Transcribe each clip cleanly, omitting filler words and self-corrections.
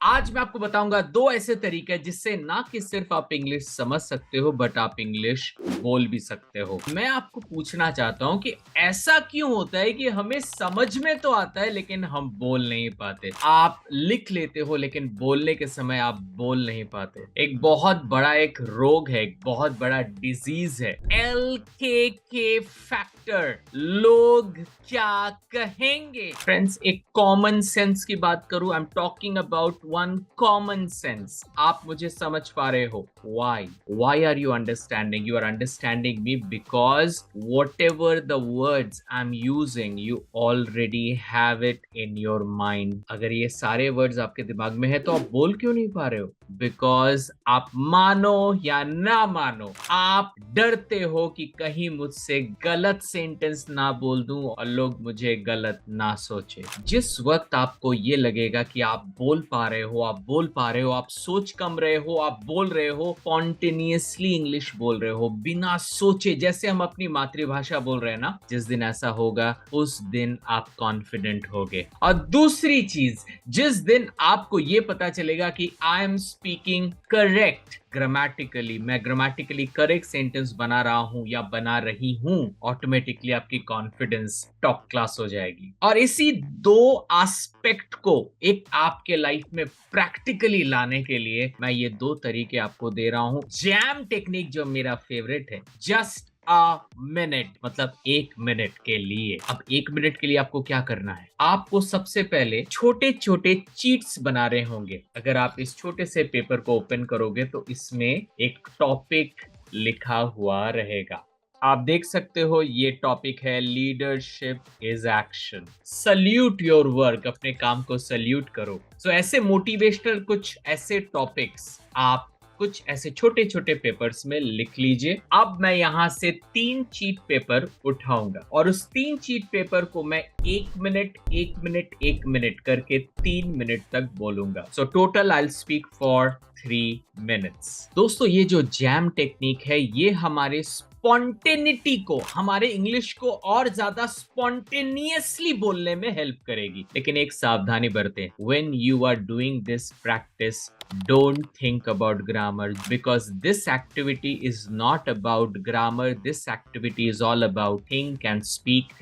आज मैं आपको बताऊंगा दो ऐसे तरीके जिससे ना कि सिर्फ आप इंग्लिश समझ सकते हो बट आप इंग्लिश बोल भी सकते हो। मैं आपको पूछना चाहता हूं कि ऐसा क्यों होता है कि हमें समझ में तो आता है लेकिन हम बोल नहीं पाते। आप लिख लेते हो लेकिन बोलने के समय आप बोल नहीं पाते। एक बहुत बड़ा एक रोग है, एक बहुत बड़ा डिजीज है, LKK फैक्टर। लोग क्या कहेंगे? फ्रेंड्स, एक कॉमन सेंस की बात करूं, I am talking about one common sense. आप मुझे समझ पा रहे हो? Why are you understanding? You are understanding me because whatever the words I am using you already have it in your mind. अगर ये सारे वर्ड्स आपके दिमाग में है तो आप बोल क्यों नहीं पा रहे हो? बिकॉज आप मानो या ना मानो, आप डरते हो कि कहीं मुझसे गलत सेंटेंस ना बोल दूं और लोग मुझे गलत ना सोचे। जिस वक्त आपको ये लगेगा कि आप बोल पा रहे हो, आप बोल पा रहे हो, आप सोच कम रहे हो, आप बोल रहे हो, स्पॉन्टेनियसली इंग्लिश बोल रहे हो, बिना सोचे, जैसे हम अपनी मातृभाषा बोल रहे हैं ना, जिस दिन ऐसा होगा उस दिन आप कॉन्फिडेंट होगे। और दूसरी चीज, जिस दिन आपको ये पता चलेगा कि I am speaking correct grammatically, मैं ग्रामेटिकली करेक्ट सेंटेंस बना रहा हूं या बना रही हूं, ऑटोमेटिकली आपकी कॉन्फिडेंस टॉप क्लास हो जाएगी। और इसी दो एस्पेक्ट को एक आपके लाइफ में प्रैक्टिकली लाने के लिए मैं ये दो तरीके आपको दे रहा हूं। जैम टेक्निक जो मेरा फेवरेट है, जस्ट अ मिनट, मतलब 1 मिनट के लिए। अब 1 मिनट के लिए आपको क्या करना है? आपको सबसे पहले छोटे छोटे चीट्स बना रहे होंगे। अगर आप इस छोटे से पेपर को ओपन करोगे तो इसमें एक टॉपिक लिखा हुआ रहेगा। आप देख सकते हो ये टॉपिक है leadership is action. Salute your work, अपने काम को सल्यूट करो। सो ऐसे मोटिवेशनल कुछ ऐसे टॉपिक्स आप कुछ ऐसे छोटे छोटे पेपर्स में लिख लीजिए। अब मैं यहां से 3 चीट पेपर उठाऊंगा और उस 3 चीट पेपर को मैं 1 मिनट 1 मिनट 1 मिनट करके 3 मिनट तक बोलूंगा। So total I will speak for 3 minutes. दोस्तों, ये जो जैम टेक्निक है ये हमारे स्पॉन्टेनिटी को, हमारे इंग्लिश को और ज्यादा स्पॉन्टेनियसली बोलने में हेल्प करेगी। लेकिन एक सावधानी बरतें, when you are doing this practice, don't think about grammar, because this activity is not about grammar. This activity is all about think and speak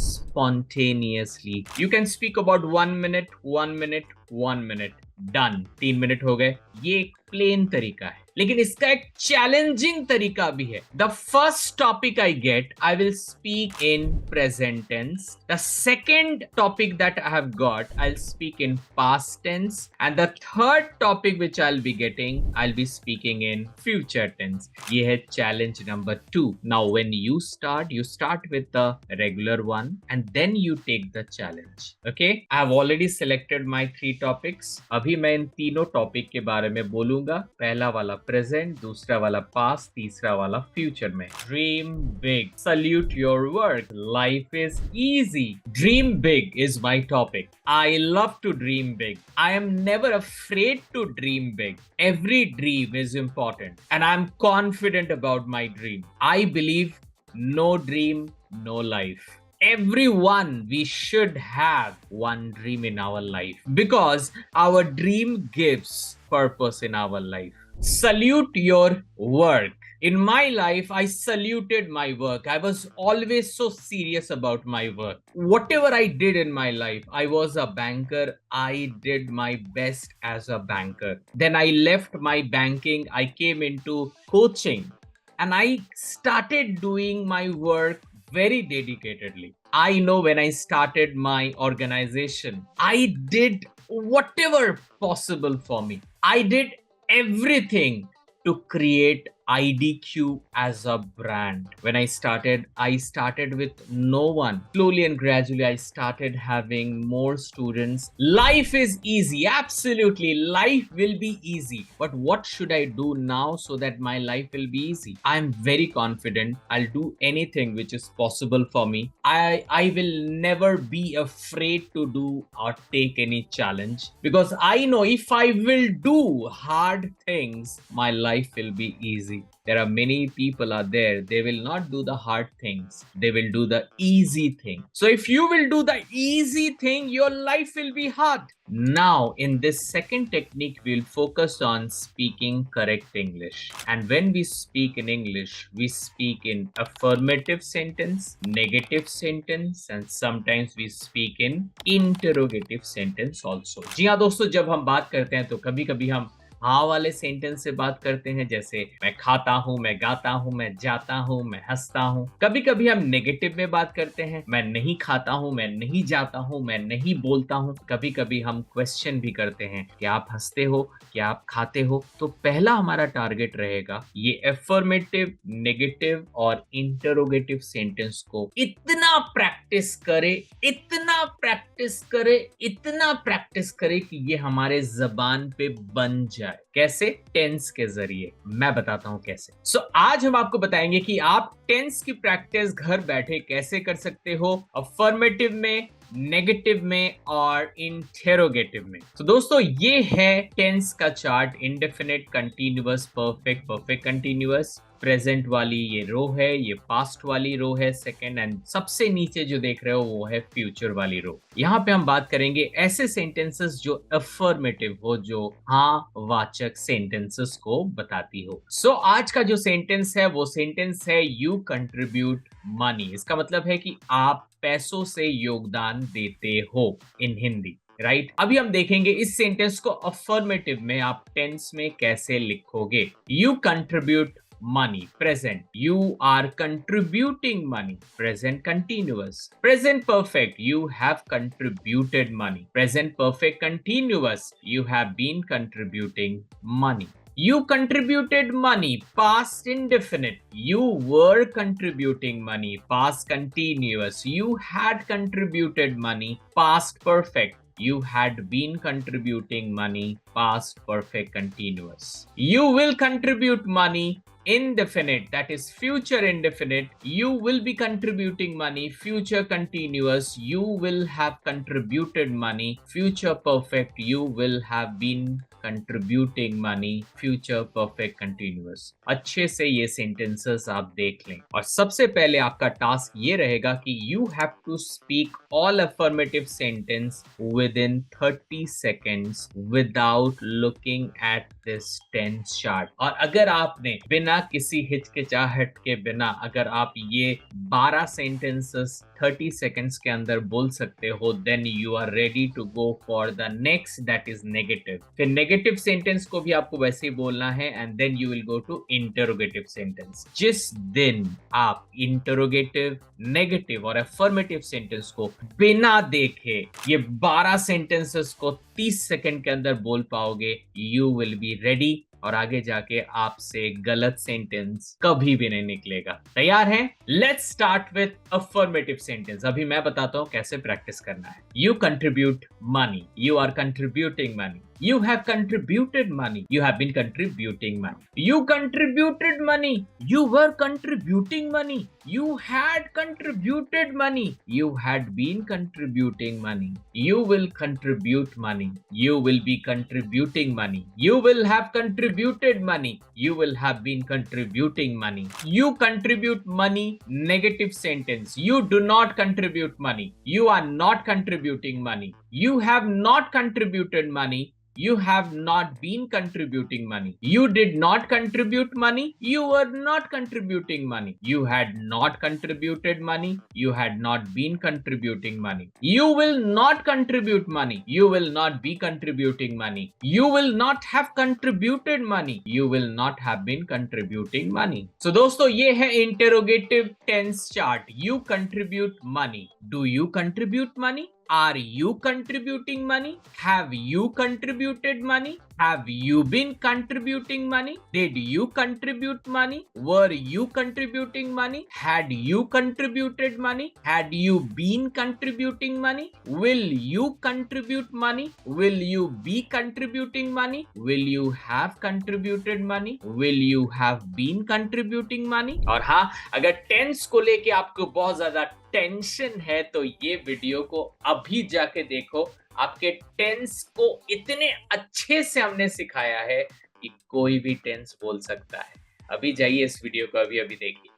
spontaneously. You can speak about 1 minute, 1 minute, 1 minute, done. 3 minute हो गए। ये एक plane तरीका है, लेकिन इसका एक challenging तरीका भी है। The first topic I get, I will speak in present tense. The second topic that I have got, I will speak in past tense. And the third topic which I will be getting, I will be speaking in future tense. ये है challenge number 2। Now when you start with the regular one and then you take the challenge. Okay, I have already selected my 3 topics. अभी मैं इन तीनों topic के बारे में बोलूंगा। पहला वाला प्रेजेंट, दूसरा वाला पास्ट, तीसरा वाला फ्यूचर में। Dream big, salute your work, life is easy. Dream big is my topic. I love to dream big. I am never afraid to dream big. Every dream is important and I'm confident about my dream. I believe no dream, no life. Everyone, we should have one dream in our life because our dream gives purpose in our life. Salute your work. In my life, I saluted my work. I was always so serious about my work. Whatever I did in my life, I was a banker. I did my best as a banker. Then I left my banking. I came into coaching and I started doing my work very dedicatedly. I know when I started my organization, I did whatever possible for me. I did everything to create IDQ as a brand. When I started with no one. Slowly and gradually, I started having more students. Life is easy. Absolutely. Life will be easy. But what should I do now so that my life will be easy? I'm very confident. I'll do anything which is possible for me. I will never be afraid to do or take any challenge because I know if I will do hard things, my life will be easy. easy. There are many people out there, they will not do the hard things, they will do the easy thing. So if you will do the easy thing, your life will be hard. Now in this second technique, we'll focus on speaking correct English. And when we speak in English, we speak in affirmative sentence, negative sentence, and sometimes we speak in interrogative sentence also. जी हाँ दोस्तों, जब हम बात करते हैं तो कभी कभी हम हाँ वाले सेंटेंस से बात करते हैं, जैसे मैं खाता हूँ, मैं गाता हूँ, मैं जाता हूँ, मैं हंसता हूँ। कभी कभी हम नेगेटिव में बात करते हैं, मैं नहीं खाता हूँ, मैं नहीं जाता हूँ, मैं नहीं बोलता हूँ। कभी कभी हम क्वेश्चन भी करते हैं कि आप हंसते हो, क्या आप खाते हो। तो पहला हमारा टारगेट रहेगा ये एफर्मेटिव, नेगेटिव और इंटरोगेटिव सेंटेंस को इतना प्रैक्टिस करे, इतना प्रैक्टिस करे, इतना प्रैक्टिस करे कि ये हमारे जबान पे बन जाए। कैसे? टेंस के जरिए। मैं बताता हूं कैसे। आज हम आपको बताएंगे कि आप टेंस की प्रैक्टिस घर बैठे कैसे कर सकते हो, अफर्मेटिव में, नेगेटिव में और इंटेरोगेटिव में। तो दोस्तों ये है टेंस का chart, indefinite, continuous, perfect, perfect continuous. Present वाली ये रो है, ये पास्ट वाली रो है सेकंड, एंड सबसे नीचे जो देख रहे हो वो है फ्यूचर वाली रो। यहाँ पे हम बात करेंगे ऐसे सेंटेंसेस जो अफर्मेटिव हो, जो हाँ वाचक सेंटेंसेस को बताती हो। आज का जो सेंटेंस है वो सेंटेंस है यू कंट्रीब्यूट मनी। इसका मतलब है कि आप पैसों से योगदान देते हो इन हिंदी, राइट? अभी हम देखेंगे इस सेंटेंस को अफर्मेटिव में आप टेंस में कैसे लिखोगे। You contribute money, present. You are contributing money, present continuous. Present perfect, you have contributed money. Present perfect continuous, you have been contributing money. You contributed money, past indefinite. You were contributing money, past continuous. You had contributed money, past perfect. You had been contributing money, past perfect continuous. You will contribute money, indefinite, that is future indefinite. You will be contributing money, future continuous. You will have contributed money, future perfect. You will have been contributing money, future perfect continuous. अच्छे से ये sentences आप देख लें। और सबसे पहले आपका टास्क ये रहेगा कि you have to speak all affirmative sentence within 30 seconds without looking at this tense chart. और अगर आपने बिना किसी हिचकिचाहट के बिना अगर आप ये 12 sentences 30 seconds के अंदर बोल सकते हो, then you are ready to go for the next, that is negative. फिर negative sentence को भी आपको वैसे ही बोलना है, and then you will go to interrogative sentence. जिस दिन आप interrogative, negative और affirmative sentence को बिना देखे ये 12 sentences को 30 सेकंड के अंदर बोल पाओगे, you will be ready, और आगे जाके आपसे गलत सेंटेंस कभी भी नहीं निकलेगा। तैयार हैं? Let's start with affirmative sentence. अभी मैं बताता हूं कैसे प्रैक्टिस करना है। You contribute money, you are contributing money, you have contributed money, you have been contributing money, you contributed money, you were contributing money, you had contributed money, you had been contributing money, you will contribute money, you will be contributing money, you will have contributed money, you will have been contributing money. You contribute money, negative sentence. You do not contribute money, you are not contributing money, you have not contributed money, you have not been contributing money, you did not contribute money, you were not contributing money, you had not contributed money, you had not been contributing money, you will not contribute money, you will not be contributing money, you will not have contributed money, you will not have been contributing money. So दोस्तों ये है interrogative tense chart. You contribute money. Do you contribute money? Are you contributing money? Have you contributed money? Have you been contributing money? Did you contribute money? Were you contributing money? Had you contributed money? Had you been contributing money? Will you contribute money? Will you be contributing money? Will you have contributed money? Will you have been contributing money? और हाँ, अगर tense को लेके आपको बहुत ज्यादा tension है तो ये वीडियो को अभी जाके देखो। आपके टेंस को इतने अच्छे से हमने सिखाया है कि कोई भी टेंस बोल सकता है। अभी जाइए इस वीडियो को अभी-अभी देखिए।